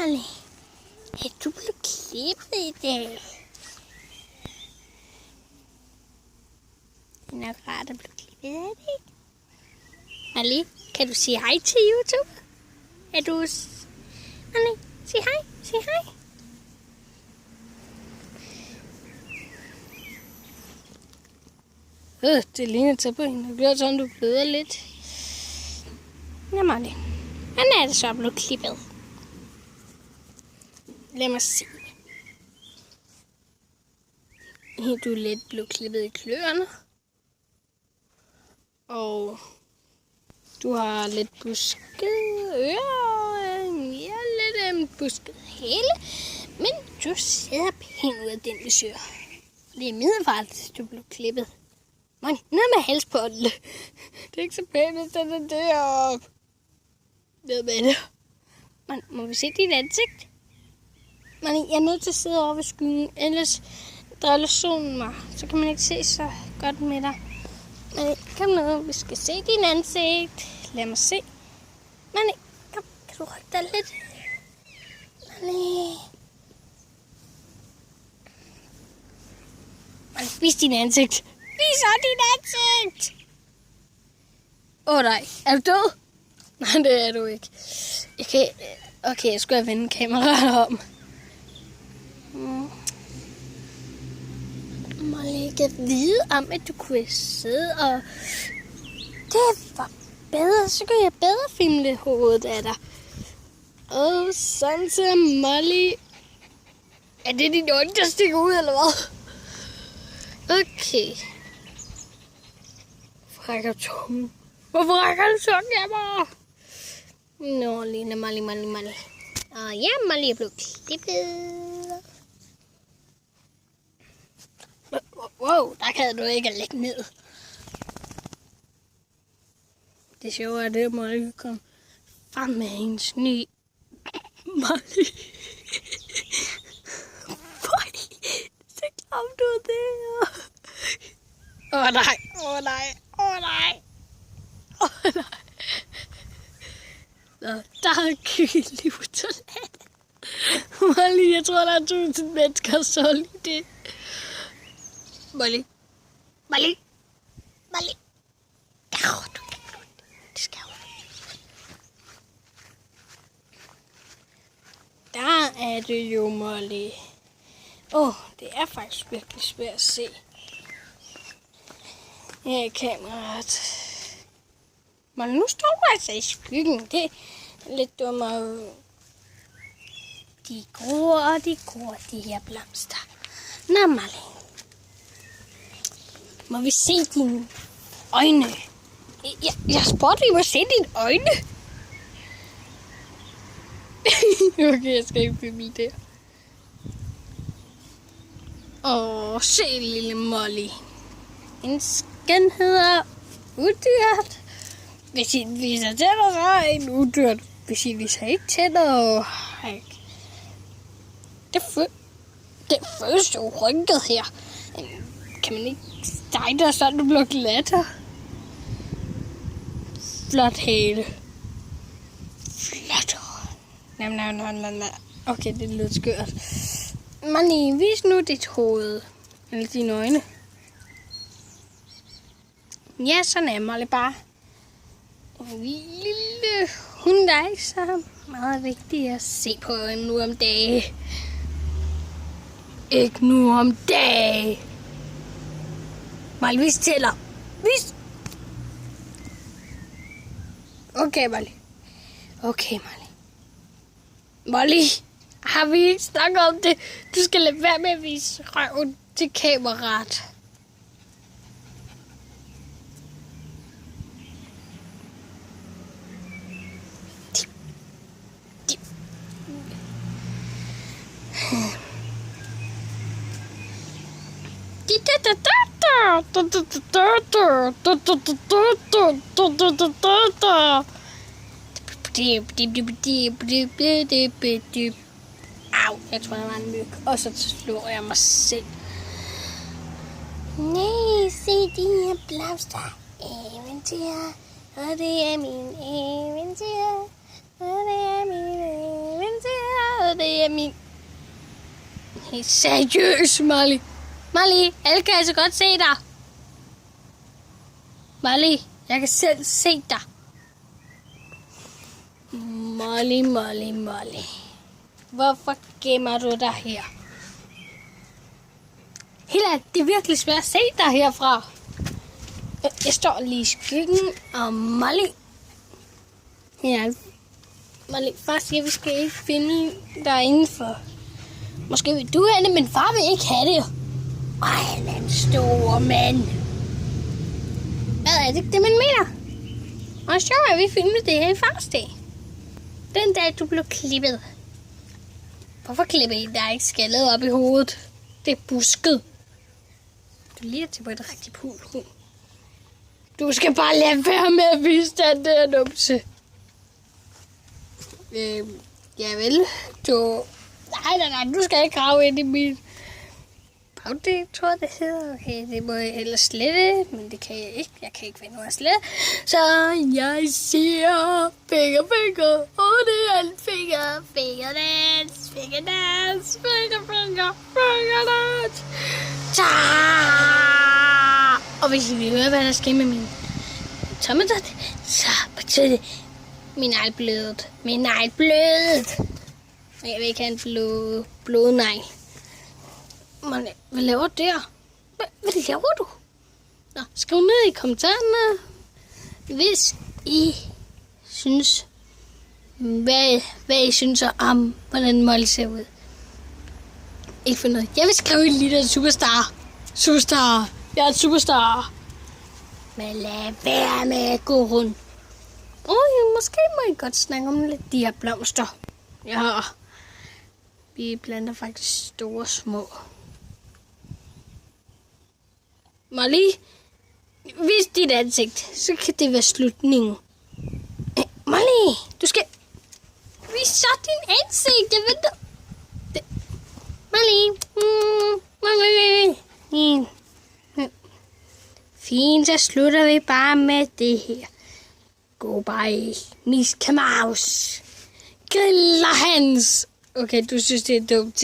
Molly. Er du blevet klippet i dag? Det er nok rart at blive klippet, er det ikke? Molly, kan du sige hej til YouTube? Er du... Molly, sig hej, sig hej. Det ligner til på hende. Det gør sådan, du bløder lidt. Ja, Molly. Hvordan er det så blevet klippet? Lad mig se. Du er lidt blevet klippet i kløerne. Og du har lidt busket ører. Ja, lidt busket hele. Men du ser pænt ud af den visør. Det er middelfarligt, du blev klippet. Molly, ned med halsbåndet. Det er ikke så pænt, hvis den er deroppe. Ned med det. Må vi se dit ansigt? Molly, jeg er nødt til at sidde over ved skyen, ellers driller solen mig. Så kan man ikke se så godt med dig. Molly, kom nu, vi skal se din ansigt. Lad mig se. Molly, kom, kan du rykke dig lidt? Molly. Molly, vis din ansigt. Vis så din ansigt! Nej, er du død? Nej, det er du ikke. Okay, jeg skulle have vendt kameraet om. Molly, jeg vide om, at du kunne sidde og... Det var bedre, så kunne jeg bedre filme hovedet af dig. Sådan ser Molly. Er det din øjne, der stikker ud, eller hvad? Okay. Rækker tungen. Hvorfor rækker du tungen af mig? Nå, Lena, Molly. Ja, Molly er blevet klippet. Wow, der kan du ikke lægge ned. Det sjove er det, at Molly kom frem med hendes nye Molly. Så klamt ud der. Nej. Nå, der er kyl i toilettet. Molly, jeg tror, der er 1000 mennesker, så lige det. Molly. Det skal jo. Der er det jo, Molly. Det er faktisk virkelig svært at se. Her i kameraet. Molly, nu står du altså i skyggen. Det er lidt dummere. De gror, de her blomster. Nå, Molly. Må vi se dine øjne? Jeg spurgte, vi må se dine øjne. Okay, jeg skal ikke filme det. Se lille Molly. En skønhed og udyrt. Hvis I viser tænder, så er en udyrt. Hvis I viser ikke tænder, det føles jo rynket her. Kan man ikke stege dig, så du bliver glatter? Flot hale. Flot. Nej. Okay, det lyder skørt. Molly, vis nu dit hoved. Eller dine øjne. Ja, sådan er Molly bare. En lille hund, der er ikke så meget vigtig at se på nu om dagen. Ikke nu om dagen. Molly, vis tæller. Vis. Okay, Molly. Molly, har vi ikke snakket om det? Du skal lade være med at vise røven til kameraet. Au, jeg tror, der var en myg. Og så slår jeg mig selv. Nej, se de her blomster. Eventyr. Og det er min eventyr. Og det er min eventyr. det er min... Helt seriøs, Molly. Molly, alle kan altså godt se dig. Molly, jeg kan selv se dig. Molly, Molly, Molly. Hvorfor gemmer du dig her? Hilla, det er virkelig svært at se dig herfra. Jeg står lige i skyggen, og Molly... Ja, Molly, far siger, vi skal ikke finde dig indenfor. Måske vil du have det, men far vil ikke have det. Ej, han er en stor mand. Hvad er det, man mener? Og så har vi filmet det her i fars dag. Den dag, du blev klippet. Hvorfor klipper I dig ikke skaldet op i hovedet? Det er busket. Du ligger til på et rigtigt pulhund. Du skal bare lade være med at vise den der numse. Ja vel, du... Nej, du skal ikke grave ind i min... Det tror jeg, det hedder. Okay, det må jeg ellers slette, men det kan jeg ikke. Jeg kan ikke finde noget at slette. Så jeg siger finger, og det er en finger, fingerdans, fingerdans. Ta! Og hvis I vil høre, hvad der sker med min tommeltot, så betyder det min negl blødet. Jeg vil ikke have en blodnegl. Hvad laver du der? Hvad laver du? Nå, skriv ned i kommentarerne, hvis I synes, hvad I synes om, hvordan Molly ser ud. Ikke for noget. Jeg vil skrive en lille superstar. Jeg er en superstar. Men lad være med at gå rundt. Måske må I godt snakke om lidt de her blomster. Ja, vi planter faktisk store og små. Molly, vis dit ansigt, så kan det være slutningen. Molly, du skal... Vis så din ansigt, jeg venter. Molly. Fint, så slutter vi bare med det her. Goodbye, Miss Kamaus. Griller Hans. Okay, du synes, det er dumt.